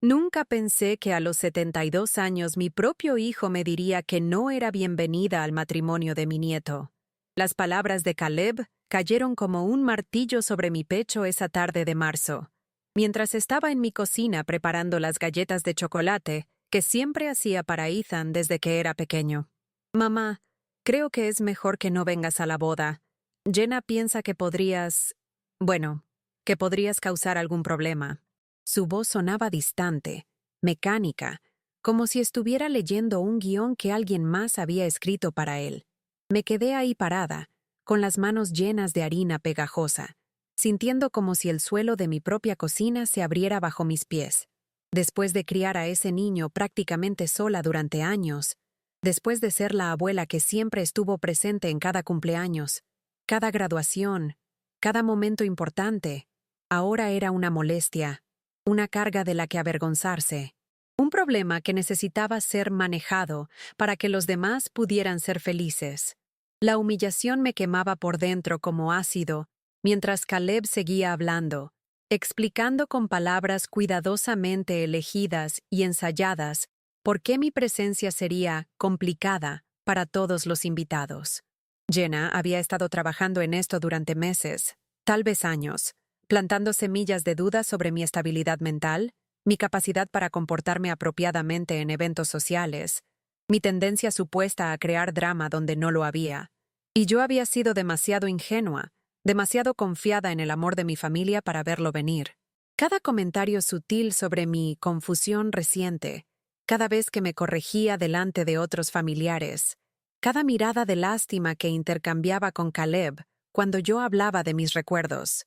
Nunca pensé que a los 72 años mi propio hijo me diría que no era bienvenida al matrimonio de mi nieto. Las palabras de Caleb cayeron como un martillo sobre mi pecho esa tarde de marzo, mientras estaba en mi cocina preparando las galletas de chocolate que siempre hacía para Ethan desde que era pequeño. Mamá, creo que es mejor que no vengas a la boda. Jenna piensa que que podrías causar algún problema. Su voz sonaba distante, mecánica, como si estuviera leyendo un guión que alguien más había escrito para él. Me quedé ahí parada, con las manos llenas de harina pegajosa, sintiendo como si el suelo de mi propia cocina se abriera bajo mis pies. Después de criar a ese niño prácticamente sola durante años, después de ser la abuela que siempre estuvo presente en cada cumpleaños, cada graduación, cada momento importante, ahora era una molestia, una carga de la que avergonzarse, un problema que necesitaba ser manejado para que los demás pudieran ser felices. La humillación me quemaba por dentro como ácido, mientras Caleb seguía hablando, explicando con palabras cuidadosamente elegidas y ensayadas por qué mi presencia sería complicada para todos los invitados. Jenna había estado trabajando en esto durante meses, tal vez años, plantando semillas de duda sobre mi estabilidad mental, mi capacidad para comportarme apropiadamente en eventos sociales, mi tendencia supuesta a crear drama donde no lo había. Y yo había sido demasiado ingenua, demasiado confiada en el amor de mi familia para verlo venir. Cada comentario sutil sobre mi confusión reciente, cada vez que me corregía delante de otros familiares, cada mirada de lástima que intercambiaba con Caleb cuando yo hablaba de mis recuerdos,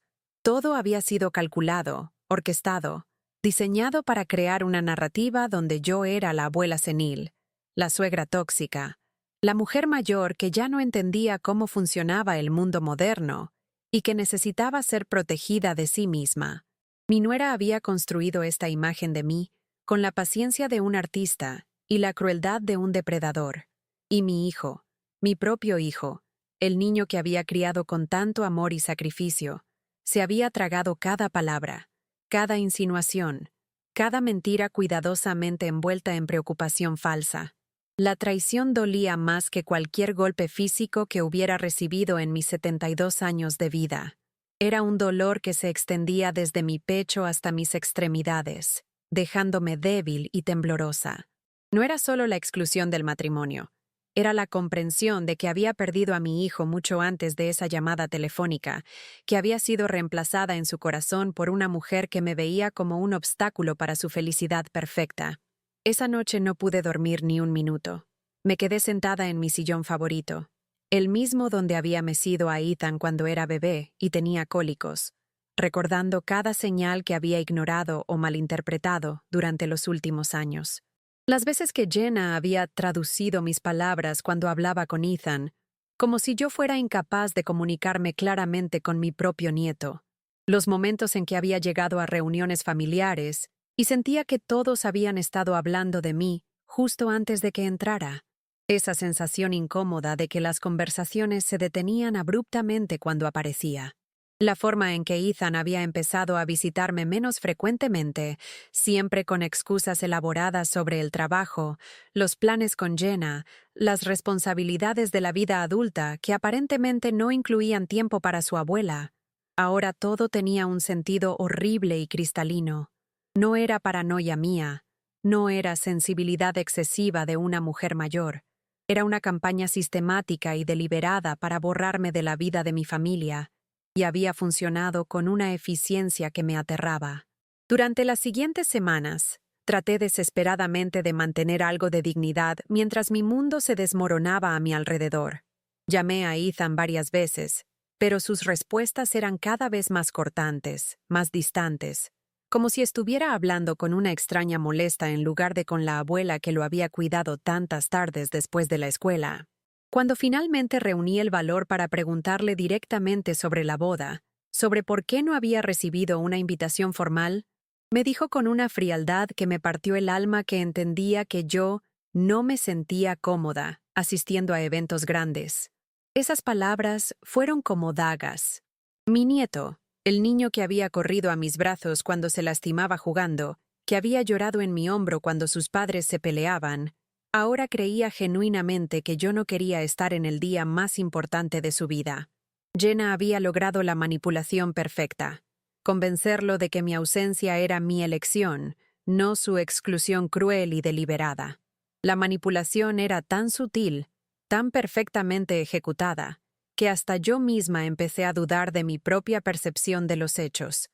todo había sido calculado, orquestado, diseñado para crear una narrativa donde yo era la abuela senil, la suegra tóxica, la mujer mayor que ya no entendía cómo funcionaba el mundo moderno y que necesitaba ser protegida de sí misma. Mi nuera había construido esta imagen de mí con la paciencia de un artista y la crueldad de un depredador. Y mi hijo, mi propio hijo, el niño que había criado con tanto amor y sacrificio, se había tragado cada palabra, cada insinuación, cada mentira cuidadosamente envuelta en preocupación falsa. La traición dolía más que cualquier golpe físico que hubiera recibido en mis 72 años de vida. Era un dolor que se extendía desde mi pecho hasta mis extremidades, dejándome débil y temblorosa. No era solo la exclusión del matrimonio. Era la comprensión de que había perdido a mi hijo mucho antes de esa llamada telefónica, que había sido reemplazada en su corazón por una mujer que me veía como un obstáculo para su felicidad perfecta. Esa noche no pude dormir ni un minuto. Me quedé sentada en mi sillón favorito, el mismo donde había mecido a Ethan cuando era bebé y tenía cólicos, recordando cada señal que había ignorado o malinterpretado durante los últimos años. Las veces que Jenna había traducido mis palabras cuando hablaba con Ethan, como si yo fuera incapaz de comunicarme claramente con mi propio nieto. Los momentos en que había llegado a reuniones familiares y sentía que todos habían estado hablando de mí justo antes de que entrara. Esa sensación incómoda de que las conversaciones se detenían abruptamente cuando aparecía. La forma en que Ethan había empezado a visitarme menos frecuentemente, siempre con excusas elaboradas sobre el trabajo, los planes con Jenna, las responsabilidades de la vida adulta que aparentemente no incluían tiempo para su abuela. Ahora todo tenía un sentido horrible y cristalino. No era paranoia mía, no era sensibilidad excesiva de una mujer mayor. Era una campaña sistemática y deliberada para borrarme de la vida de mi familia, y había funcionado con una eficiencia que me aterraba. Durante las siguientes semanas, traté desesperadamente de mantener algo de dignidad mientras mi mundo se desmoronaba a mi alrededor. Llamé a Ethan varias veces, pero sus respuestas eran cada vez más cortantes, más distantes, como si estuviera hablando con una extraña molesta en lugar de con la abuela que lo había cuidado tantas tardes después de la escuela. Cuando finalmente reuní el valor para preguntarle directamente sobre la boda, sobre por qué no había recibido una invitación formal, me dijo con una frialdad que me partió el alma que entendía que yo no me sentía cómoda asistiendo a eventos grandes. Esas palabras fueron como dagas. Mi nieto, el niño que había corrido a mis brazos cuando se lastimaba jugando, que había llorado en mi hombro cuando sus padres se peleaban, ahora creía genuinamente que yo no quería estar en el día más importante de su vida. Jenna había logrado la manipulación perfecta, convencerlo de que mi ausencia era mi elección, no su exclusión cruel y deliberada. La manipulación era tan sutil, tan perfectamente ejecutada, que hasta yo misma empecé a dudar de mi propia percepción de los hechos.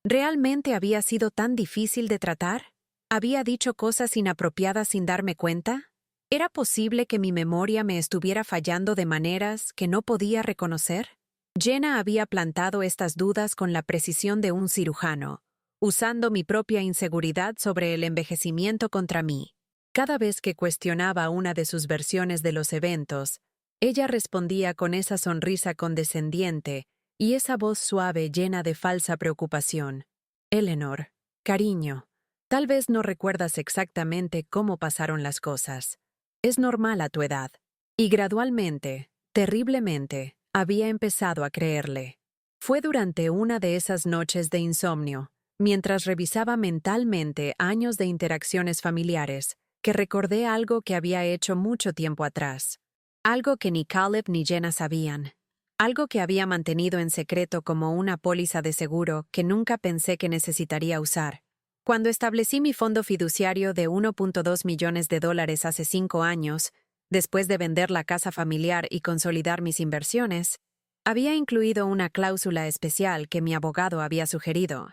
¿Realmente había sido tan difícil de tratar? ¿Había dicho cosas inapropiadas sin darme cuenta? ¿Era posible que mi memoria me estuviera fallando de maneras que no podía reconocer? Jenna había plantado estas dudas con la precisión de un cirujano, usando mi propia inseguridad sobre el envejecimiento contra mí. Cada vez que cuestionaba una de sus versiones de los eventos, ella respondía con esa sonrisa condescendiente y esa voz suave llena de falsa preocupación. Eleanor, cariño, tal vez no recuerdas exactamente cómo pasaron las cosas. Es normal a tu edad. Y gradualmente, terriblemente, había empezado a creerle. Fue durante una de esas noches de insomnio, mientras revisaba mentalmente años de interacciones familiares, que recordé algo que había hecho mucho tiempo atrás. Algo que ni Caleb ni Jenna sabían. Algo que había mantenido en secreto como una póliza de seguro que nunca pensé que necesitaría usar. Cuando establecí mi fondo fiduciario de $1.2 millones hace 5 años, después de vender la casa familiar y consolidar mis inversiones, había incluido una cláusula especial que mi abogado había sugerido.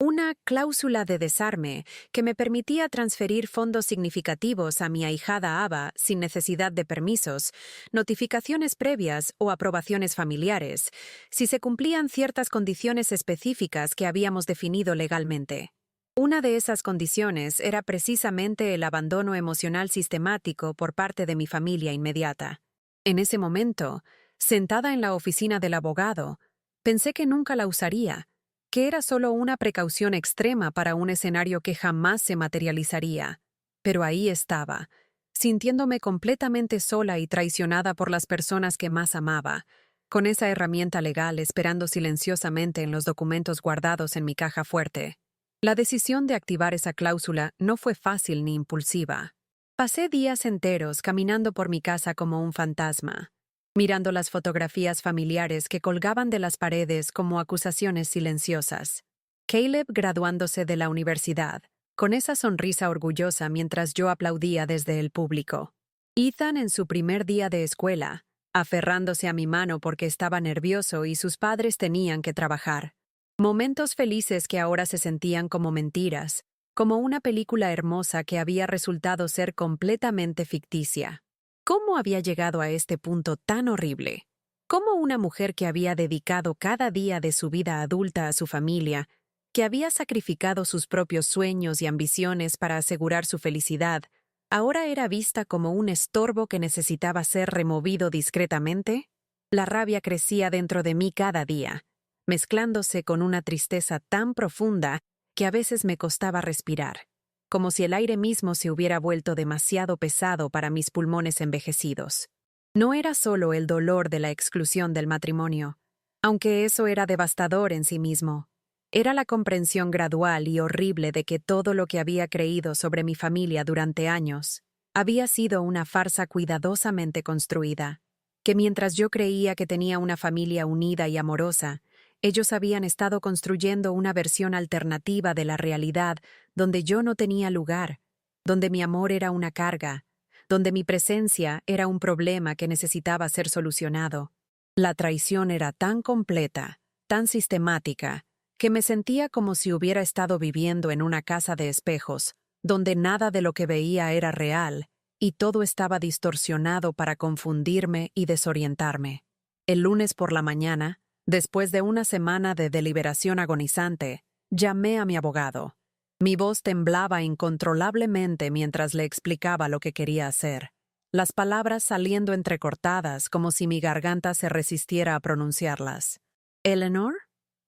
Una cláusula de desarme que me permitía transferir fondos significativos a mi ahijada Ava sin necesidad de permisos, notificaciones previas o aprobaciones familiares, si se cumplían ciertas condiciones específicas que habíamos definido legalmente. Una de esas condiciones era precisamente el abandono emocional sistemático por parte de mi familia inmediata. En ese momento, sentada en la oficina del abogado, pensé que nunca la usaría, que era solo una precaución extrema para un escenario que jamás se materializaría. Pero ahí estaba, sintiéndome completamente sola y traicionada por las personas que más amaba, con esa herramienta legal esperando silenciosamente en los documentos guardados en mi caja fuerte. La decisión de activar esa cláusula no fue fácil ni impulsiva. Pasé días enteros caminando por mi casa como un fantasma, mirando las fotografías familiares que colgaban de las paredes como acusaciones silenciosas. Caleb graduándose de la universidad, con esa sonrisa orgullosa mientras yo aplaudía desde el público. Ethan en su primer día de escuela, aferrándose a mi mano porque estaba nervioso y sus padres tenían que trabajar. Momentos felices que ahora se sentían como mentiras, como una película hermosa que había resultado ser completamente ficticia. ¿Cómo había llegado a este punto tan horrible? ¿Cómo una mujer que había dedicado cada día de su vida adulta a su familia, que había sacrificado sus propios sueños y ambiciones para asegurar su felicidad, ahora era vista como un estorbo que necesitaba ser removido discretamente? La rabia crecía dentro de mí cada día, mezclándose con una tristeza tan profunda que a veces me costaba respirar, como si el aire mismo se hubiera vuelto demasiado pesado para mis pulmones envejecidos. No era solo el dolor de la exclusión del matrimonio, aunque eso era devastador en sí mismo. Era la comprensión gradual y horrible de que todo lo que había creído sobre mi familia durante años había sido una farsa cuidadosamente construida, que mientras yo creía que tenía una familia unida y amorosa, ellos habían estado construyendo una versión alternativa de la realidad donde yo no tenía lugar, donde mi amor era una carga, donde mi presencia era un problema que necesitaba ser solucionado. La traición era tan completa, tan sistemática, que me sentía como si hubiera estado viviendo en una casa de espejos, donde nada de lo que veía era real, y todo estaba distorsionado para confundirme y desorientarme. El lunes por la mañana, después de una semana de deliberación agonizante, llamé a mi abogado. Mi voz temblaba incontrolablemente mientras le explicaba lo que quería hacer, las palabras saliendo entrecortadas como si mi garganta se resistiera a pronunciarlas. «¿Eleanor?»,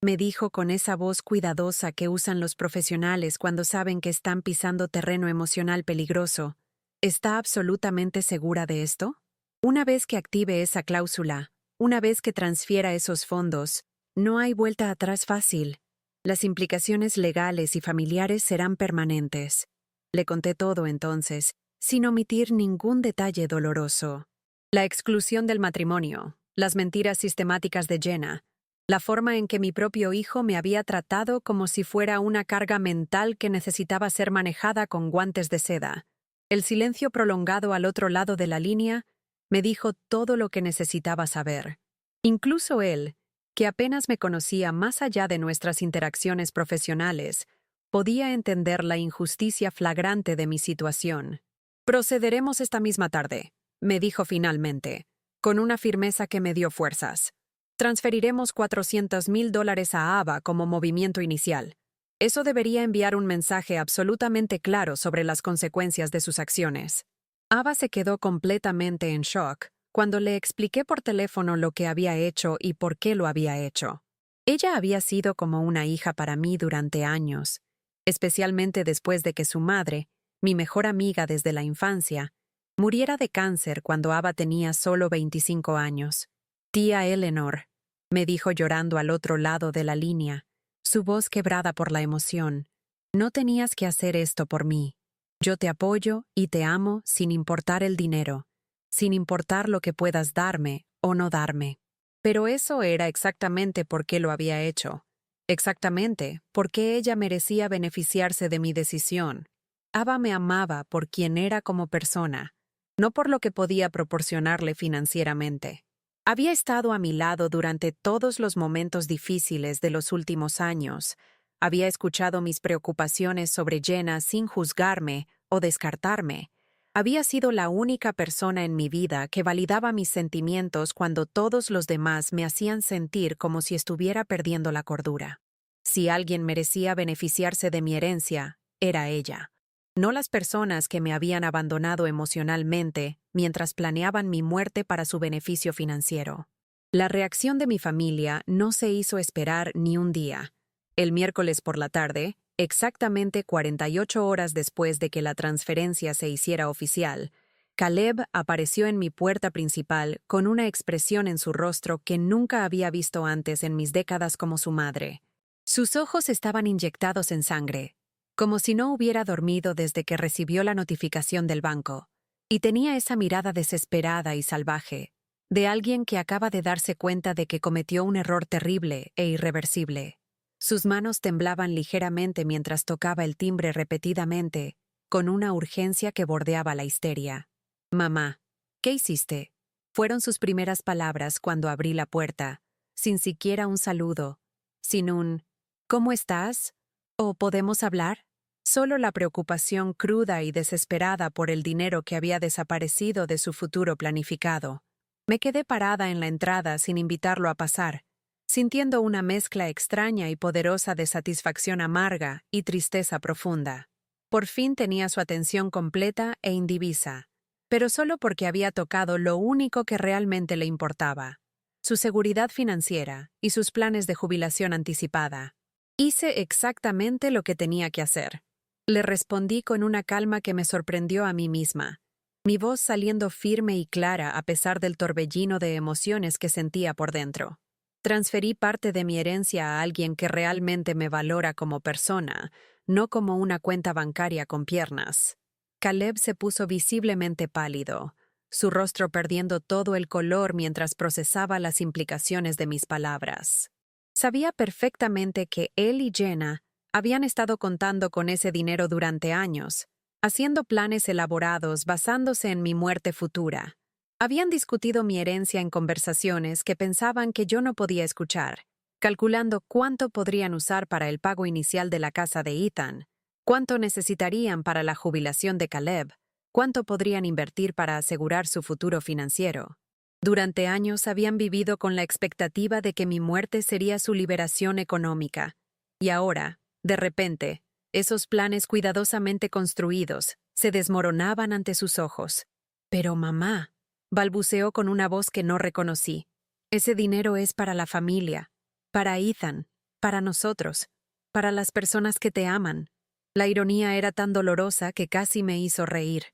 me dijo con esa voz cuidadosa que usan los profesionales cuando saben que están pisando terreno emocional peligroso. ¿Está absolutamente segura de esto? Una vez que active esa cláusula, una vez que transfiera esos fondos, no hay vuelta atrás fácil. Las implicaciones legales y familiares serán permanentes. Le conté todo entonces, sin omitir ningún detalle doloroso. La exclusión del matrimonio, las mentiras sistemáticas de Jenna, la forma en que mi propio hijo me había tratado como si fuera una carga mental que necesitaba ser manejada con guantes de seda. El silencio prolongado al otro lado de la línea me dijo todo lo que necesitaba saber. Incluso él, que apenas me conocía más allá de nuestras interacciones profesionales, podía entender la injusticia flagrante de mi situación. «Procederemos esta misma tarde», me dijo finalmente, con una firmeza que me dio fuerzas. «Transferiremos $400,000 a Ava como movimiento inicial. Eso debería enviar un mensaje absolutamente claro sobre las consecuencias de sus acciones». Ava se quedó completamente en shock cuando le expliqué por teléfono lo que había hecho y por qué lo había hecho. Ella había sido como una hija para mí durante años, especialmente después de que su madre, mi mejor amiga desde la infancia, muriera de cáncer cuando Ava tenía solo 25 años. «Tía Eleanor», me dijo llorando al otro lado de la línea, su voz quebrada por la emoción, «no tenías que hacer esto por mí. Yo te apoyo y te amo sin importar el dinero, sin importar lo que puedas darme o no darme». Pero eso era exactamente por qué lo había hecho. Exactamente por qué ella merecía beneficiarse de mi decisión. Ava me amaba por quien era como persona, no por lo que podía proporcionarle financieramente. Había estado a mi lado durante todos los momentos difíciles de los últimos años. Había escuchado mis preocupaciones sobre Jenna sin juzgarme o descartarme. Había sido la única persona en mi vida que validaba mis sentimientos cuando todos los demás me hacían sentir como si estuviera perdiendo la cordura. Si alguien merecía beneficiarse de mi herencia, era ella. No las personas que me habían abandonado emocionalmente mientras planeaban mi muerte para su beneficio financiero. La reacción de mi familia no se hizo esperar ni un día. El miércoles por la tarde, exactamente 48 horas después de que la transferencia se hiciera oficial, Caleb apareció en mi puerta principal con una expresión en su rostro que nunca había visto antes en mis décadas como su madre. Sus ojos estaban inyectados en sangre, como si no hubiera dormido desde que recibió la notificación del banco, y tenía esa mirada desesperada y salvaje, de alguien que acaba de darse cuenta de que cometió un error terrible e irreversible. Sus manos temblaban ligeramente mientras tocaba el timbre repetidamente, con una urgencia que bordeaba la histeria. «Mamá, ¿qué hiciste?», fueron sus primeras palabras cuando abrí la puerta, sin siquiera un saludo, sin un «¿Cómo estás?», o «¿Podemos hablar?». Solo la preocupación cruda y desesperada por el dinero que había desaparecido de su futuro planificado. Me quedé parada en la entrada sin invitarlo a pasar, sintiendo una mezcla extraña y poderosa de satisfacción amarga y tristeza profunda. Por fin tenía su atención completa e indivisa, pero solo porque había tocado lo único que realmente le importaba: su seguridad financiera y sus planes de jubilación anticipada. Hice exactamente lo que tenía que hacer. Le respondí con una calma que me sorprendió a mí misma, mi voz saliendo firme y clara a pesar del torbellino de emociones que sentía por dentro. Transferí parte de mi herencia a alguien que realmente me valora como persona, no como una cuenta bancaria con piernas. Caleb se puso visiblemente pálido, su rostro perdiendo todo el color mientras procesaba las implicaciones de mis palabras. Sabía perfectamente que él y Jenna habían estado contando con ese dinero durante años, haciendo planes elaborados basándose en mi muerte futura. Habían discutido mi herencia en conversaciones que pensaban que yo no podía escuchar, calculando cuánto podrían usar para el pago inicial de la casa de Ethan, cuánto necesitarían para la jubilación de Caleb, cuánto podrían invertir para asegurar su futuro financiero. Durante años habían vivido con la expectativa de que mi muerte sería su liberación económica, y ahora, de repente, esos planes cuidadosamente construidos se desmoronaban ante sus ojos. «Pero mamá», balbuceó con una voz que no reconocí, «ese dinero es para la familia, para Ethan, para nosotros, para las personas que te aman». La ironía era tan dolorosa que casi me hizo reír.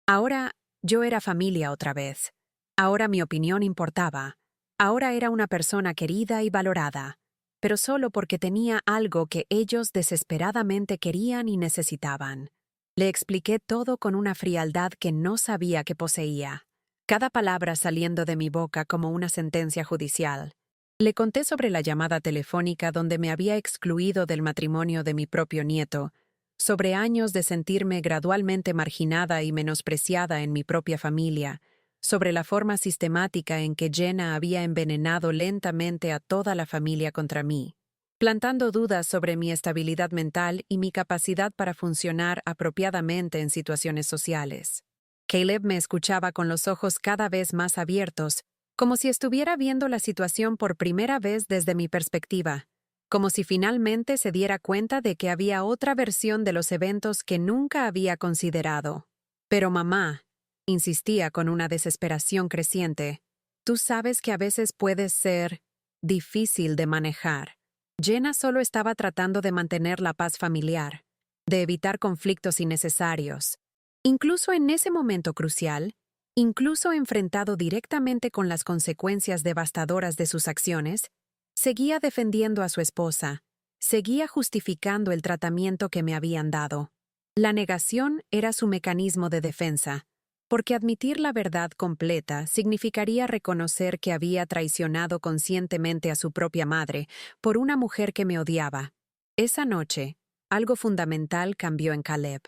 Ahora yo era familia otra vez. Ahora mi opinión importaba. Ahora era una persona querida y valorada. pero solo porque tenía algo que ellos desesperadamente querían y necesitaban. Le expliqué todo con una frialdad que no sabía que poseía, cada palabra saliendo de mi boca como una sentencia judicial. Le conté sobre la llamada telefónica donde me había excluido del matrimonio de mi propio nieto, sobre años de sentirme gradualmente marginada y menospreciada en mi propia familia, sobre la forma sistemática en que Jenna había envenenado lentamente a toda la familia contra mí, plantando dudas sobre mi estabilidad mental y mi capacidad para funcionar apropiadamente en situaciones sociales. Caleb me escuchaba con los ojos cada vez más abiertos, como si estuviera viendo la situación por primera vez desde mi perspectiva, como si finalmente se diera cuenta de que había otra versión de los eventos que nunca había considerado. Pero mamá, insistía con una desesperación creciente, tú sabes que a veces puedes ser difícil de manejar. Jenna solo estaba tratando de mantener la paz familiar, de evitar conflictos innecesarios. Incluso en ese momento crucial, incluso enfrentado directamente con las consecuencias devastadoras de sus acciones, seguía defendiendo a su esposa, seguía justificando el tratamiento que me habían dado. La negación era su mecanismo de defensa, porque admitir la verdad completa significaría reconocer que había traicionado conscientemente a su propia madre por una mujer que me odiaba. Esa noche, algo fundamental cambió en Caleb.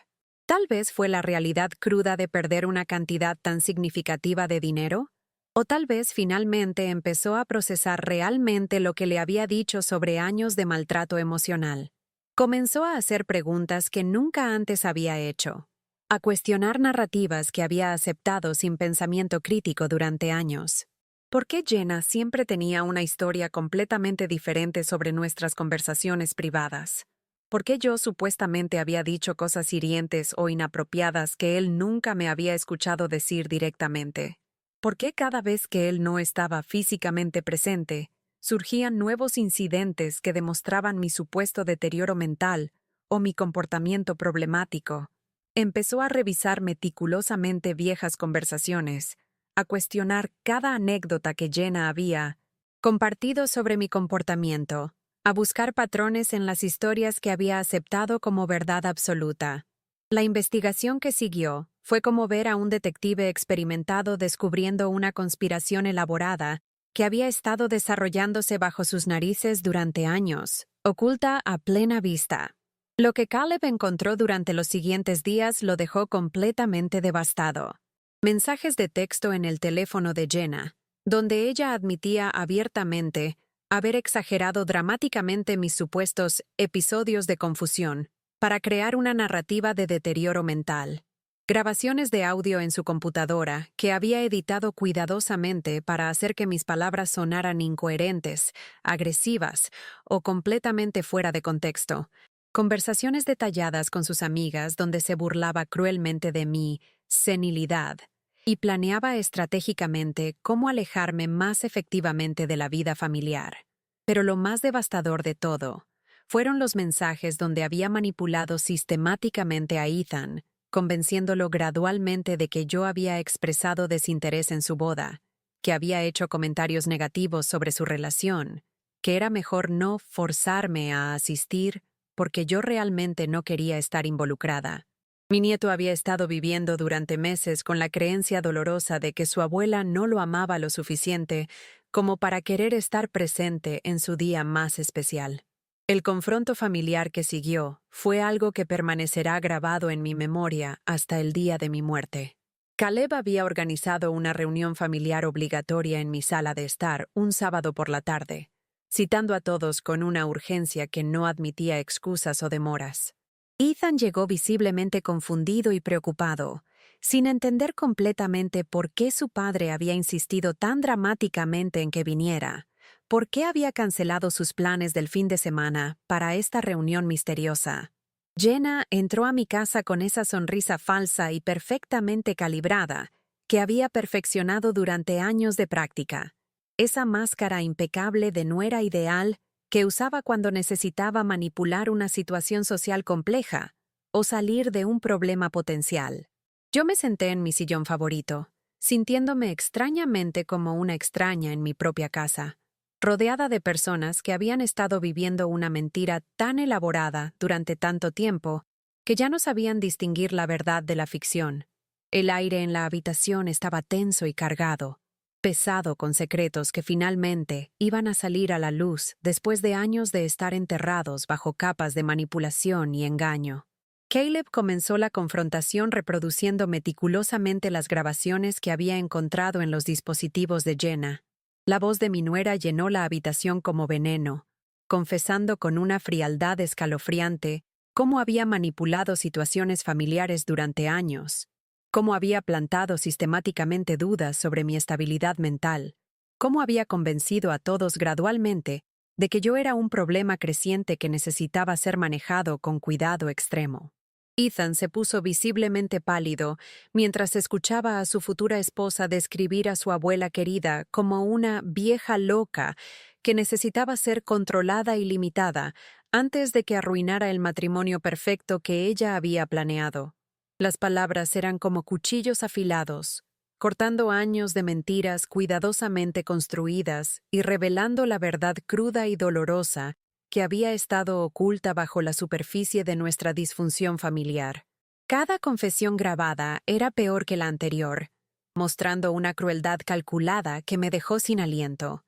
Tal vez fue la realidad cruda de perder una cantidad tan significativa de dinero, o tal vez finalmente empezó a procesar realmente lo que le había dicho sobre años de maltrato emocional. Comenzó a hacer preguntas que nunca antes había hecho, a cuestionar narrativas que había aceptado sin pensamiento crítico durante años. ¿Por qué Jenna siempre tenía una historia completamente diferente sobre nuestras conversaciones privadas? ¿Por qué yo supuestamente había dicho cosas hirientes o inapropiadas que él nunca me había escuchado decir directamente? ¿Por qué cada vez que él no estaba físicamente presente, surgían nuevos incidentes que demostraban mi supuesto deterioro mental o mi comportamiento problemático? Empezó a revisar meticulosamente viejas conversaciones, a cuestionar cada anécdota que Jenna había compartido sobre mi comportamiento, a buscar patrones en las historias que había aceptado como verdad absoluta. La investigación que siguió fue como ver a un detective experimentado descubriendo una conspiración elaborada que había estado desarrollándose bajo sus narices durante años, oculta a plena vista. Lo que Caleb encontró durante los siguientes días lo dejó completamente devastado. Mensajes de texto en el teléfono de Jenna, donde ella admitía abiertamente haber exagerado dramáticamente mis supuestos episodios de confusión para crear una narrativa de deterioro mental. Grabaciones de audio en su computadora que había editado cuidadosamente para hacer que mis palabras sonaran incoherentes, agresivas o completamente fuera de contexto. Conversaciones detalladas con sus amigas donde se burlaba cruelmente de mi senilidad y planeaba estratégicamente cómo alejarme más efectivamente de la vida familiar. Pero lo más devastador de todo fueron los mensajes donde había manipulado sistemáticamente a Ethan, convenciéndolo gradualmente de que yo había expresado desinterés en su boda, que había hecho comentarios negativos sobre su relación, que era mejor no forzarme a asistir porque yo realmente no quería estar involucrada. Mi nieto había estado viviendo durante meses con la creencia dolorosa de que su abuela no lo amaba lo suficiente como para querer estar presente en su día más especial. El confronto familiar que siguió fue algo que permanecerá grabado en mi memoria hasta el día de mi muerte. Caleb había organizado una reunión familiar obligatoria en mi sala de estar un sábado por la tarde, citando a todos con una urgencia que no admitía excusas o demoras. Ethan llegó visiblemente confundido y preocupado, sin entender completamente por qué su padre había insistido tan dramáticamente en que viniera, por qué había cancelado sus planes del fin de semana para esta reunión misteriosa. Jenna entró a mi casa con esa sonrisa falsa y perfectamente calibrada que había perfeccionado durante años de práctica, esa máscara impecable de nuera ideal que usaba cuando necesitaba manipular una situación social compleja o salir de un problema potencial. Yo me senté en mi sillón favorito, sintiéndome extrañamente como una extraña en mi propia casa, rodeada de personas que habían estado viviendo una mentira tan elaborada durante tanto tiempo que ya no sabían distinguir la verdad de la ficción. El aire en la habitación estaba tenso y cargado, pesado con secretos que finalmente iban a salir a la luz después de años de estar enterrados bajo capas de manipulación y engaño. Caleb comenzó la confrontación reproduciendo meticulosamente las grabaciones que había encontrado en los dispositivos de Jenna. La voz de mi nuera llenó la habitación como veneno, confesando con una frialdad escalofriante cómo había manipulado situaciones familiares durante años, cómo había plantado sistemáticamente dudas sobre mi estabilidad mental, cómo había convencido a todos gradualmente de que yo era un problema creciente que necesitaba ser manejado con cuidado extremo. Ethan se puso visiblemente pálido mientras escuchaba a su futura esposa describir a su abuela querida como una vieja loca que necesitaba ser controlada y limitada antes de que arruinara el matrimonio perfecto que ella había planeado. Las palabras eran como cuchillos afilados, cortando años de mentiras cuidadosamente construidas y revelando la verdad cruda y dolorosa que había estado oculta bajo la superficie de nuestra disfunción familiar. Cada confesión grabada era peor que la anterior, mostrando una crueldad calculada que me dejó sin aliento.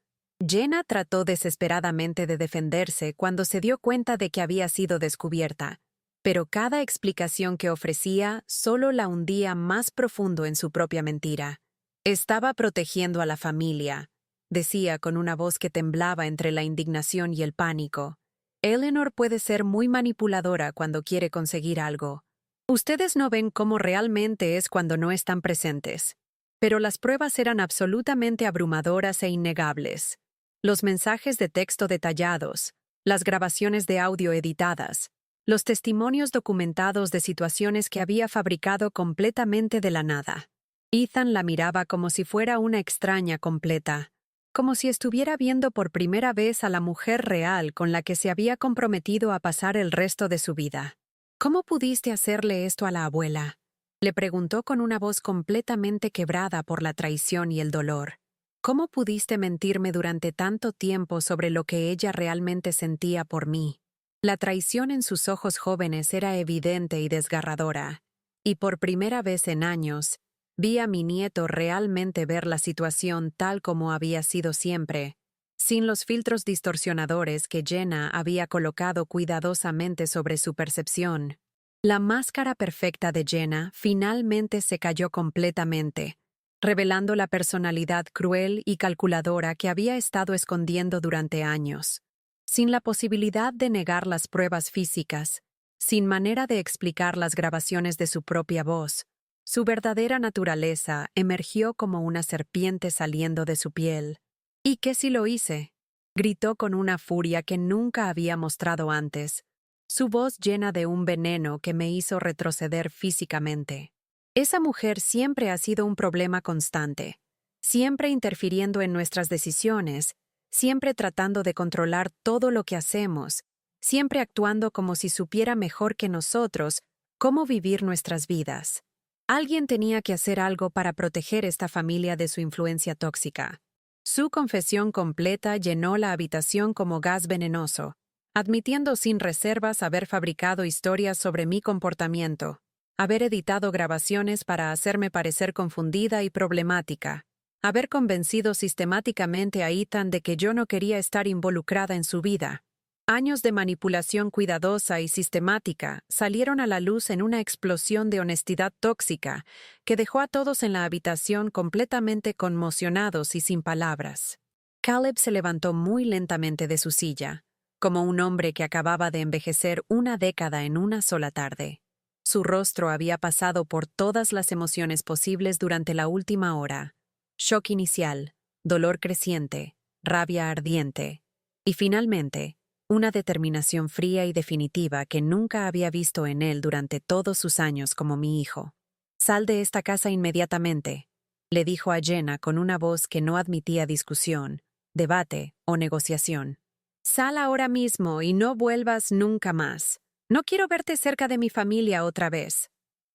Jenna trató desesperadamente de defenderse cuando se dio cuenta de que había sido descubierta, pero cada explicación que ofrecía solo la hundía más profundo en su propia mentira. Estaba protegiendo a la familia, decía con una voz que temblaba entre la indignación y el pánico. Eleanor puede ser muy manipuladora cuando quiere conseguir algo. Ustedes no ven cómo realmente es cuando no están presentes. Pero las pruebas eran absolutamente abrumadoras e innegables. Los mensajes de texto detallados, las grabaciones de audio editadas, los testimonios documentados de situaciones que había fabricado completamente de la nada. Ethan la miraba como si fuera una extraña completa, como si estuviera viendo por primera vez a la mujer real con la que se había comprometido a pasar el resto de su vida. ¿Cómo pudiste hacerle esto a la abuela?, le preguntó con una voz completamente quebrada por la traición y el dolor. ¿Cómo pudiste mentirme durante tanto tiempo sobre lo que ella realmente sentía por mí? La traición en sus ojos jóvenes era evidente y desgarradora, y por primera vez en años, vi a mi nieto realmente ver la situación tal como había sido siempre, sin los filtros distorsionadores que Jenna había colocado cuidadosamente sobre su percepción. La máscara perfecta de Jenna finalmente se cayó completamente, revelando la personalidad cruel y calculadora que había estado escondiendo durante años. Sin la posibilidad de negar las pruebas físicas, sin manera de explicar las grabaciones de su propia voz, su verdadera naturaleza emergió como una serpiente saliendo de su piel. ¿Y qué si lo hice?, gritó con una furia que nunca había mostrado antes, su voz llena de un veneno que me hizo retroceder físicamente. Esa mujer siempre ha sido un problema constante, siempre interfiriendo en nuestras decisiones, siempre tratando de controlar todo lo que hacemos, siempre actuando como si supiera mejor que nosotros cómo vivir nuestras vidas. Alguien tenía que hacer algo para proteger esta familia de su influencia tóxica. Su confesión completa llenó la habitación como gas venenoso, admitiendo sin reservas haber fabricado historias sobre mi comportamiento, haber editado grabaciones para hacerme parecer confundida y problemática, haber convencido sistemáticamente a Ethan de que yo no quería estar involucrada en su vida. Años de manipulación cuidadosa y sistemática salieron a la luz en una explosión de honestidad tóxica que dejó a todos en la habitación completamente conmocionados y sin palabras. Caleb se levantó muy lentamente de su silla, como un hombre que acababa de envejecer una década en una sola tarde. Su rostro había pasado por todas las emociones posibles durante la última hora: shock inicial, dolor creciente, rabia ardiente, y finalmente, una determinación fría y definitiva que nunca había visto en él durante todos sus años como mi hijo. «Sal de esta casa inmediatamente», le dijo a Jenna con una voz que no admitía discusión, debate o negociación. «Sal ahora mismo y no vuelvas nunca más. No quiero verte cerca de mi familia otra vez».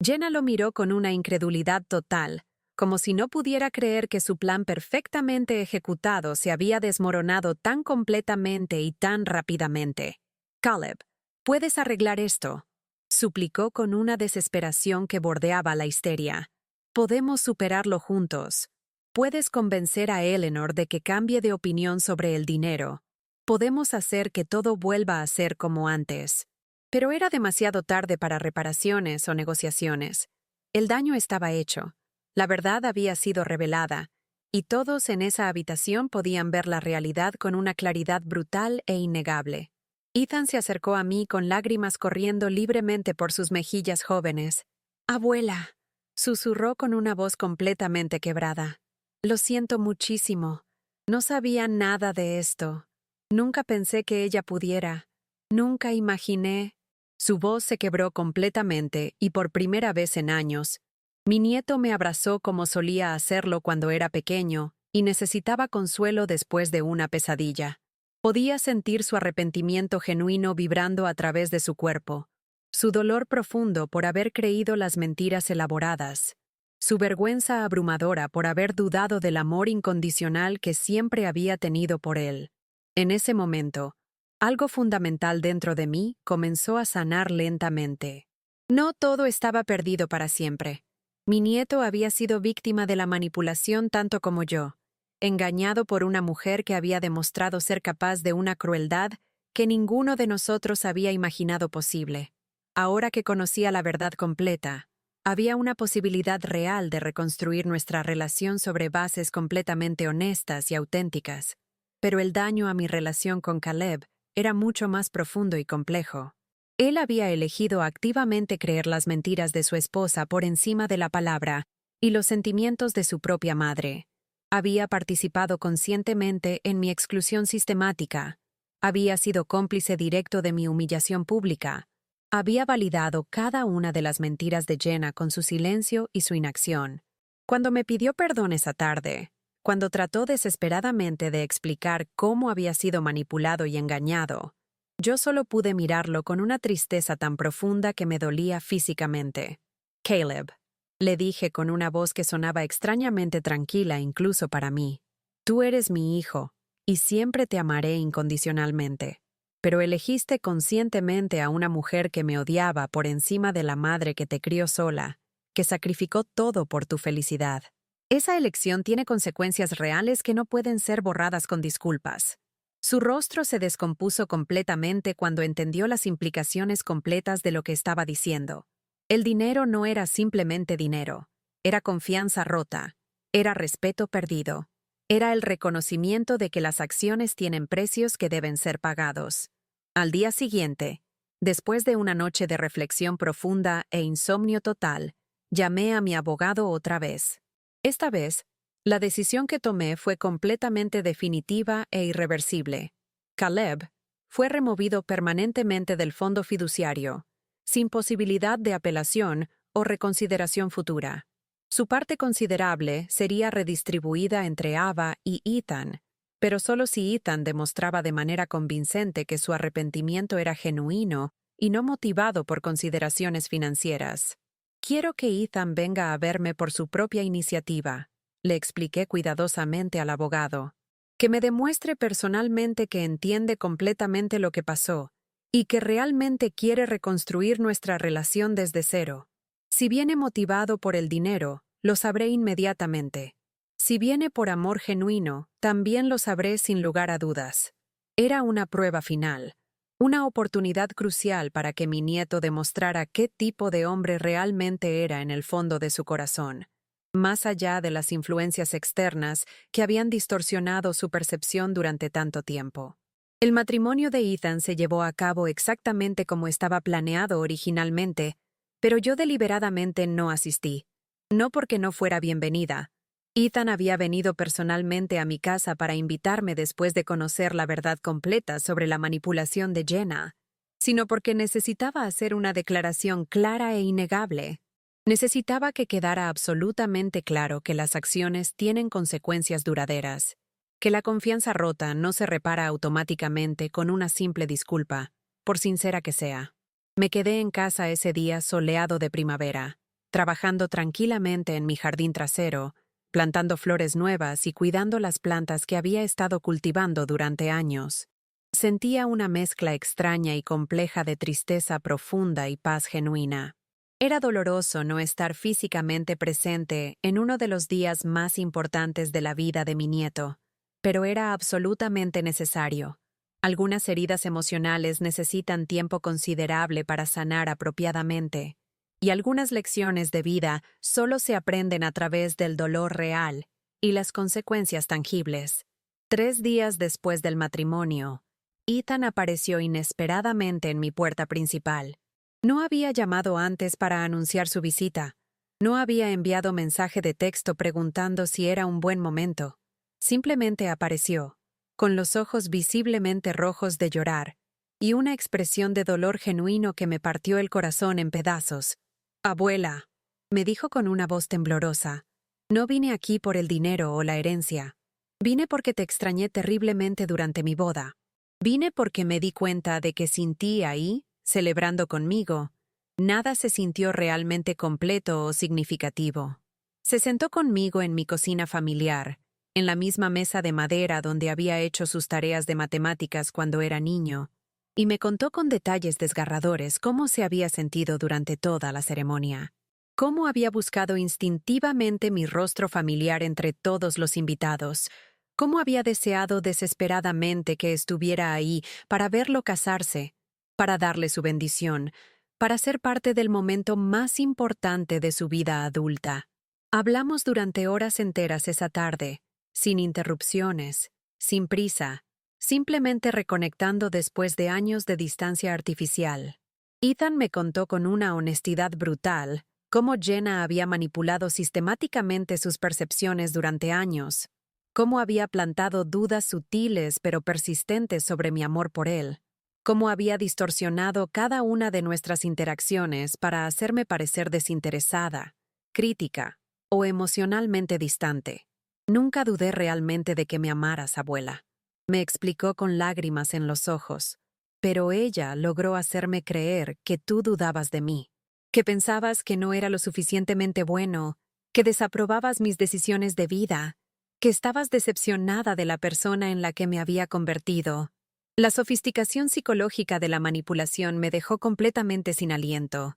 Jenna lo miró con una incredulidad total, como si no pudiera creer que su plan perfectamente ejecutado se había desmoronado tan completamente y tan rápidamente. «Caleb, ¿puedes arreglar esto?», suplicó con una desesperación que bordeaba la histeria. «Podemos superarlo juntos. Puedes convencer a Eleanor de que cambie de opinión sobre el dinero. Podemos hacer que todo vuelva a ser como antes». Pero era demasiado tarde para reparaciones o negociaciones. El daño estaba hecho. La verdad había sido revelada, y todos en esa habitación podían ver la realidad con una claridad brutal e innegable. Ethan se acercó a mí con lágrimas corriendo libremente por sus mejillas jóvenes. «Abuela», susurró con una voz completamente quebrada. «Lo siento muchísimo. No sabía nada de esto. Nunca pensé que ella pudiera. Nunca imaginé». Su voz se quebró completamente y por primera vez en años, mi nieto me abrazó como solía hacerlo cuando era pequeño y necesitaba consuelo después de una pesadilla. Podía sentir su arrepentimiento genuino vibrando a través de su cuerpo, su dolor profundo por haber creído las mentiras elaboradas, su vergüenza abrumadora por haber dudado del amor incondicional que siempre había tenido por él. En ese momento, algo fundamental dentro de mí comenzó a sanar lentamente. No todo estaba perdido para siempre. Mi nieto había sido víctima de la manipulación tanto como yo, engañado por una mujer que había demostrado ser capaz de una crueldad que ninguno de nosotros había imaginado posible. Ahora que conocía la verdad completa, había una posibilidad real de reconstruir nuestra relación sobre bases completamente honestas y auténticas. Pero el daño a mi relación con Caleb era mucho más profundo y complejo. Él había elegido activamente creer las mentiras de su esposa por encima de la palabra y los sentimientos de su propia madre. Había participado conscientemente en mi exclusión sistemática. Había sido cómplice directo de mi humillación pública. Había validado cada una de las mentiras de Jenna con su silencio y su inacción. Cuando me pidió perdón esa tarde, cuando trató desesperadamente de explicar cómo había sido manipulado y engañado, yo solo pude mirarlo con una tristeza tan profunda que me dolía físicamente. «Caleb», le dije con una voz que sonaba extrañamente tranquila incluso para mí, «tú eres mi hijo, y siempre te amaré incondicionalmente. Pero elegiste conscientemente a una mujer que me odiaba por encima de la madre que te crió sola, que sacrificó todo por tu felicidad. Esa elección tiene consecuencias reales que no pueden ser borradas con disculpas». Su rostro se descompuso completamente cuando entendió las implicaciones completas de lo que estaba diciendo. El dinero no era simplemente dinero. Era confianza rota. Era respeto perdido. Era el reconocimiento de que las acciones tienen precios que deben ser pagados. Al día siguiente, después de una noche de reflexión profunda e insomnio total, llamé a mi abogado otra vez. Esta vez, la decisión que tomé fue completamente definitiva e irreversible. Caleb fue removido permanentemente del fondo fiduciario, sin posibilidad de apelación o reconsideración futura. Su parte considerable sería redistribuida entre Ava y Ethan, pero solo si Ethan demostraba de manera convincente que su arrepentimiento era genuino y no motivado por consideraciones financieras. «Quiero que Ethan venga a verme por su propia iniciativa», le expliqué cuidadosamente al abogado. «Que me demuestre personalmente que entiende completamente lo que pasó y que realmente quiere reconstruir nuestra relación desde cero. Si viene motivado por el dinero, lo sabré inmediatamente. Si viene por amor genuino, también lo sabré sin lugar a dudas». Era una prueba final, una oportunidad crucial para que mi nieto demostrara qué tipo de hombre realmente era en el fondo de su corazón, más allá de las influencias externas que habían distorsionado su percepción durante tanto tiempo. El matrimonio de Ethan se llevó a cabo exactamente como estaba planeado originalmente, pero yo deliberadamente no asistí. No porque no fuera bienvenida. Ethan había venido personalmente a mi casa para invitarme después de conocer la verdad completa sobre la manipulación de Jenna, sino porque necesitaba hacer una declaración clara e innegable. Necesitaba que quedara absolutamente claro que las acciones tienen consecuencias duraderas, que la confianza rota no se repara automáticamente con una simple disculpa, por sincera que sea. Me quedé en casa ese día soleado de primavera. trabajando tranquilamente en mi jardín trasero, plantando flores nuevas y cuidando las plantas que había estado cultivando durante años. Sentía una mezcla extraña y compleja de tristeza profunda y paz genuina. Era doloroso no estar físicamente presente en uno de los días más importantes de la vida de mi nieto, pero era absolutamente necesario. Algunas heridas emocionales necesitan tiempo considerable para sanar apropiadamente, y algunas lecciones de vida solo se aprenden a través del dolor real y las consecuencias tangibles. 3 días después del matrimonio, Ethan apareció inesperadamente en mi puerta principal. No había llamado antes para anunciar su visita. No había enviado mensaje de texto preguntando si era un buen momento. Simplemente apareció, con los ojos visiblemente rojos de llorar, y una expresión de dolor genuino que me partió el corazón en pedazos. «Abuela», me dijo con una voz temblorosa, «no vine aquí por el dinero o la herencia. Vine porque te extrañé terriblemente durante mi boda. Vine porque me di cuenta de que sin ti ahí, celebrando conmigo, nada se sintió realmente completo o significativo». Se sentó conmigo en mi cocina familiar, en la misma mesa de madera donde había hecho sus tareas de matemáticas cuando era niño, y me contó con detalles desgarradores cómo se había sentido durante toda la ceremonia. Cómo había buscado instintivamente mi rostro familiar entre todos los invitados. Cómo había deseado desesperadamente que estuviera ahí para verlo casarse, para darle su bendición, para ser parte del momento más importante de su vida adulta. Hablamos durante horas enteras esa tarde, sin interrupciones, sin prisa, simplemente reconectando después de años de distancia artificial. Ethan me contó con una honestidad brutal cómo Jenna había manipulado sistemáticamente sus percepciones durante años, cómo había plantado dudas sutiles pero persistentes sobre mi amor por él, cómo había distorsionado cada una de nuestras interacciones para hacerme parecer desinteresada, crítica o emocionalmente distante. Nunca dudé realmente de que me amaras, abuela, me explicó con lágrimas en los ojos, pero ella logró hacerme creer que tú dudabas de mí, que pensabas que no era lo suficientemente bueno, que desaprobabas mis decisiones de vida, que estabas decepcionada de la persona en la que me había convertido. La sofisticación psicológica de la manipulación me dejó completamente sin aliento.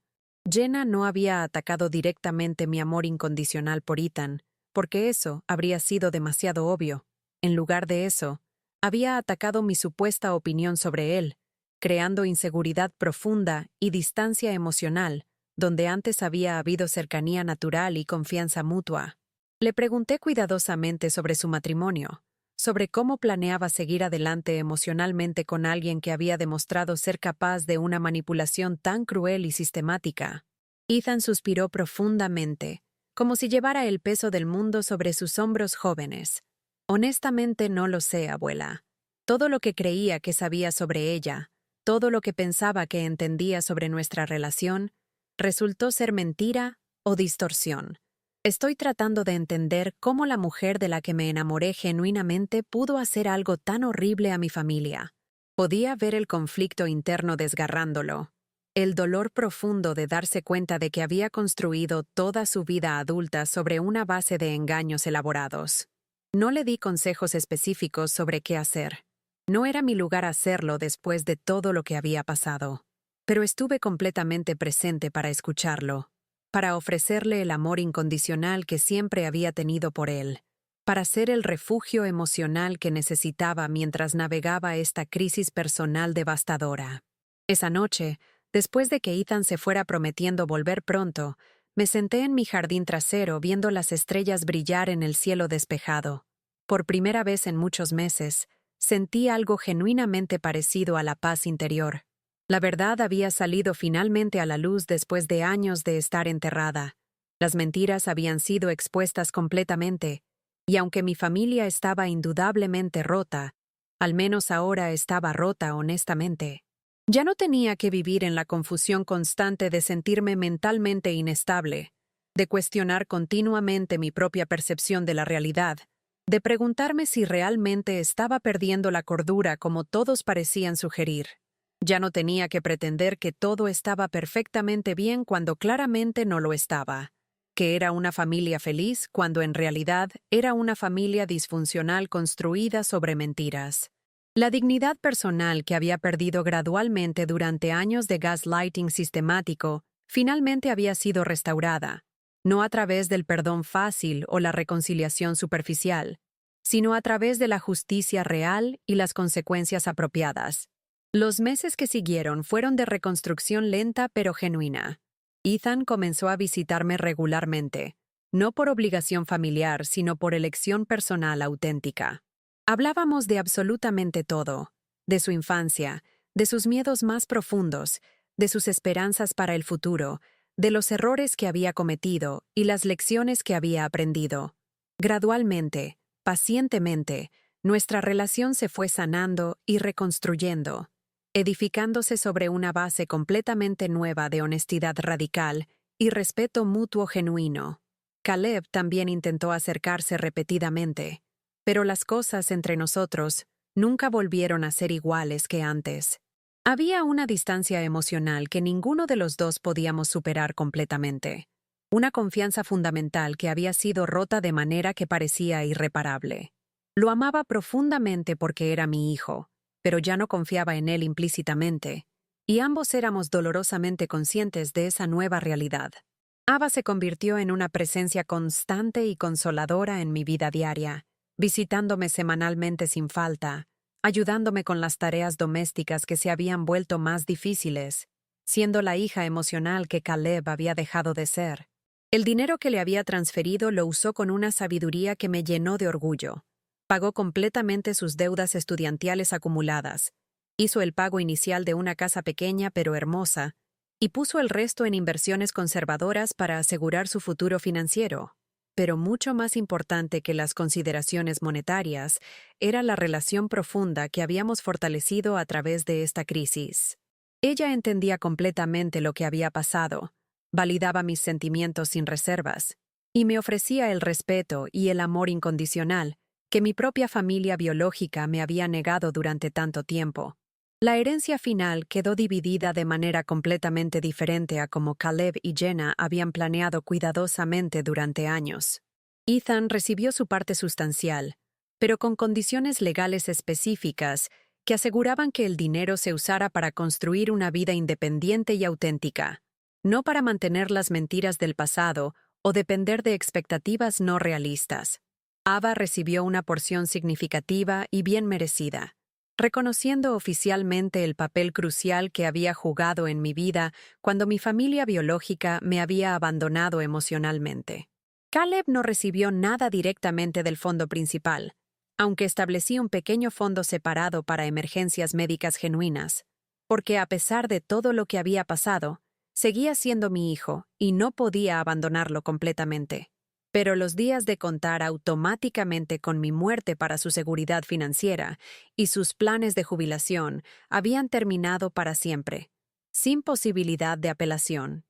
Jenna no había atacado directamente mi amor incondicional por Ethan, porque eso habría sido demasiado obvio. En lugar de eso, había atacado mi supuesta opinión sobre él, creando inseguridad profunda y distancia emocional, donde antes había habido cercanía natural y confianza mutua. Le pregunté cuidadosamente sobre su matrimonio, sobre cómo planeaba seguir adelante emocionalmente con alguien que había demostrado ser capaz de una manipulación tan cruel y sistemática. Ethan suspiró profundamente, como si llevara el peso del mundo sobre sus hombros jóvenes. Honestamente no lo sé, abuela. Todo lo que creía que sabía sobre ella, todo lo que pensaba que entendía sobre nuestra relación, resultó ser mentira o distorsión. Estoy tratando de entender cómo la mujer de la que me enamoré genuinamente pudo hacer algo tan horrible a mi familia. Podía ver el conflicto interno desgarrándolo, el dolor profundo de darse cuenta de que había construido toda su vida adulta sobre una base de engaños elaborados. No le di consejos específicos sobre qué hacer. No era mi lugar hacerlo después de todo lo que había pasado. Pero estuve completamente presente para escucharlo, para ofrecerle el amor incondicional que siempre había tenido por él, para ser el refugio emocional que necesitaba mientras navegaba esta crisis personal devastadora. Esa noche, después de que Ethan se fuera prometiendo volver pronto, me senté en mi jardín trasero viendo las estrellas brillar en el cielo despejado. Por primera vez en muchos meses, sentí algo genuinamente parecido a la paz interior. La verdad había salido finalmente a la luz después de años de estar enterrada. Las mentiras habían sido expuestas completamente, y aunque mi familia estaba indudablemente rota, al menos ahora estaba rota honestamente. Ya no tenía que vivir en la confusión constante de sentirme mentalmente inestable, de cuestionar continuamente mi propia percepción de la realidad, de preguntarme si realmente estaba perdiendo la cordura como todos parecían sugerir. Ya no tenía que pretender que todo estaba perfectamente bien cuando claramente no lo estaba, que era una familia feliz cuando en realidad era una familia disfuncional construida sobre mentiras. La dignidad personal que había perdido gradualmente durante años de gaslighting sistemático finalmente había sido restaurada, no a través del perdón fácil o la reconciliación superficial, sino a través de la justicia real y las consecuencias apropiadas. Los meses que siguieron fueron de reconstrucción lenta pero genuina. Ethan comenzó a visitarme regularmente, no por obligación familiar, sino por elección personal auténtica. Hablábamos de absolutamente todo, de su infancia, de sus miedos más profundos, de sus esperanzas para el futuro, de los errores que había cometido y las lecciones que había aprendido. Gradualmente, pacientemente, nuestra relación se fue sanando y reconstruyendo, edificándose sobre una base completamente nueva de honestidad radical y respeto mutuo genuino. Caleb también intentó acercarse repetidamente, pero las cosas entre nosotros nunca volvieron a ser iguales que antes. Había una distancia emocional que ninguno de los dos podíamos superar completamente. Una confianza fundamental que había sido rota de manera que parecía irreparable. Lo amaba profundamente porque era mi hijo, pero ya no confiaba en él implícitamente, y ambos éramos dolorosamente conscientes de esa nueva realidad. Ava se convirtió en una presencia constante y consoladora en mi vida diaria, visitándome semanalmente sin falta, ayudándome con las tareas domésticas que se habían vuelto más difíciles, siendo la hija emocional que Caleb había dejado de ser. El dinero que le había transferido lo usó con una sabiduría que me llenó de orgullo. Pagó completamente sus deudas estudiantiles acumuladas, hizo el pago inicial de una casa pequeña pero hermosa, y puso el resto en inversiones conservadoras para asegurar su futuro financiero. Pero mucho más importante que las consideraciones monetarias era la relación profunda que habíamos fortalecido a través de esta crisis. Ella entendía completamente lo que había pasado, validaba mis sentimientos sin reservas, y me ofrecía el respeto y el amor incondicional que mi propia familia biológica me había negado durante tanto tiempo. La herencia final quedó dividida de manera completamente diferente a como Caleb y Jenna habían planeado cuidadosamente durante años. Ethan recibió su parte sustancial, pero con condiciones legales específicas que aseguraban que el dinero se usara para construir una vida independiente y auténtica, no para mantener las mentiras del pasado o depender de expectativas no realistas. Ava recibió una porción significativa y bien merecida, reconociendo oficialmente el papel crucial que había jugado en mi vida cuando mi familia biológica me había abandonado emocionalmente. Caleb no recibió nada directamente del fondo principal, aunque establecí un pequeño fondo separado para emergencias médicas genuinas, porque a pesar de todo lo que había pasado, seguía siendo mi hijo y no podía abandonarlo completamente. Pero los días de contar automáticamente con mi muerte para su seguridad financiera y sus planes de jubilación habían terminado para siempre, sin posibilidad de apelación.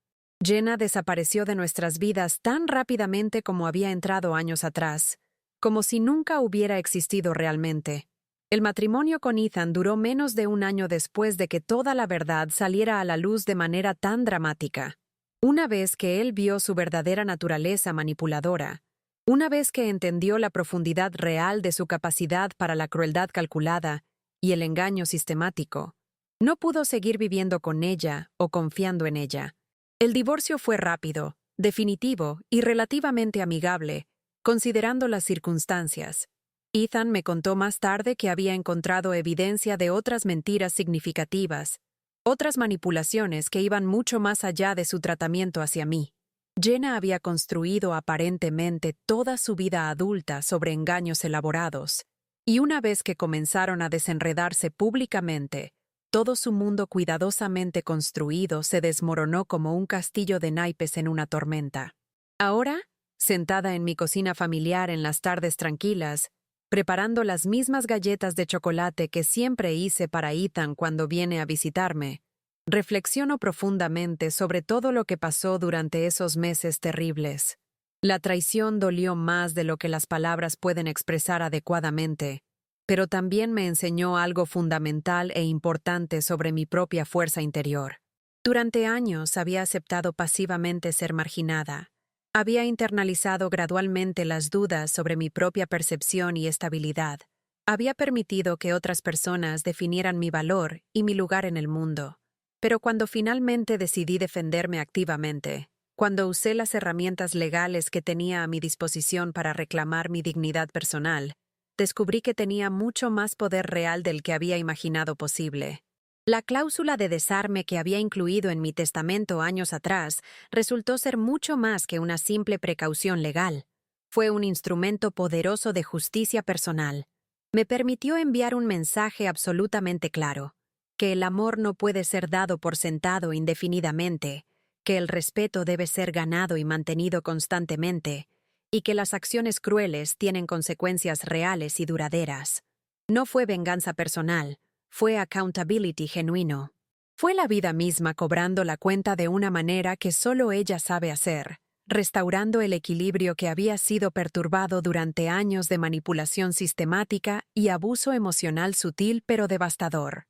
Jenna desapareció de nuestras vidas tan rápidamente como había entrado años atrás, como si nunca hubiera existido realmente. El matrimonio con Ethan duró menos de un año después de que toda la verdad saliera a la luz de manera tan dramática. Una vez que él vio su verdadera naturaleza manipuladora, una vez que entendió la profundidad real de su capacidad para la crueldad calculada y el engaño sistemático, no pudo seguir viviendo con ella o confiando en ella. El divorcio fue rápido, definitivo y relativamente amigable, considerando las circunstancias. Ethan me contó más tarde que había encontrado evidencia de otras mentiras significativas, otras manipulaciones que iban mucho más allá de su tratamiento hacia mí. Jenna había construido aparentemente toda su vida adulta sobre engaños elaborados, y una vez que comenzaron a desenredarse públicamente, todo su mundo cuidadosamente construido se desmoronó como un castillo de naipes en una tormenta. Ahora, sentada en mi cocina familiar en las tardes tranquilas, preparando las mismas galletas de chocolate que siempre hice para Ethan cuando viene a visitarme, reflexiono profundamente sobre todo lo que pasó durante esos meses terribles. La traición dolió más de lo que las palabras pueden expresar adecuadamente, pero también me enseñó algo fundamental e importante sobre mi propia fuerza interior. Durante años había aceptado pasivamente ser marginada. Había internalizado gradualmente las dudas sobre mi propia percepción y estabilidad. Había permitido que otras personas definieran mi valor y mi lugar en el mundo. Pero cuando finalmente decidí defenderme activamente, cuando usé las herramientas legales que tenía a mi disposición para reclamar mi dignidad personal, descubrí que tenía mucho más poder real del que había imaginado posible. La cláusula de desarme que había incluido en mi testamento años atrás resultó ser mucho más que una simple precaución legal. Fue un instrumento poderoso de justicia personal. Me permitió enviar un mensaje absolutamente claro, que el amor no puede ser dado por sentado indefinidamente, que el respeto debe ser ganado y mantenido constantemente, y que las acciones crueles tienen consecuencias reales y duraderas. No fue venganza personal, fue accountability genuino. Fue la vida misma cobrando la cuenta de una manera que solo ella sabe hacer, restaurando el equilibrio que había sido perturbado durante años de manipulación sistemática y abuso emocional sutil pero devastador.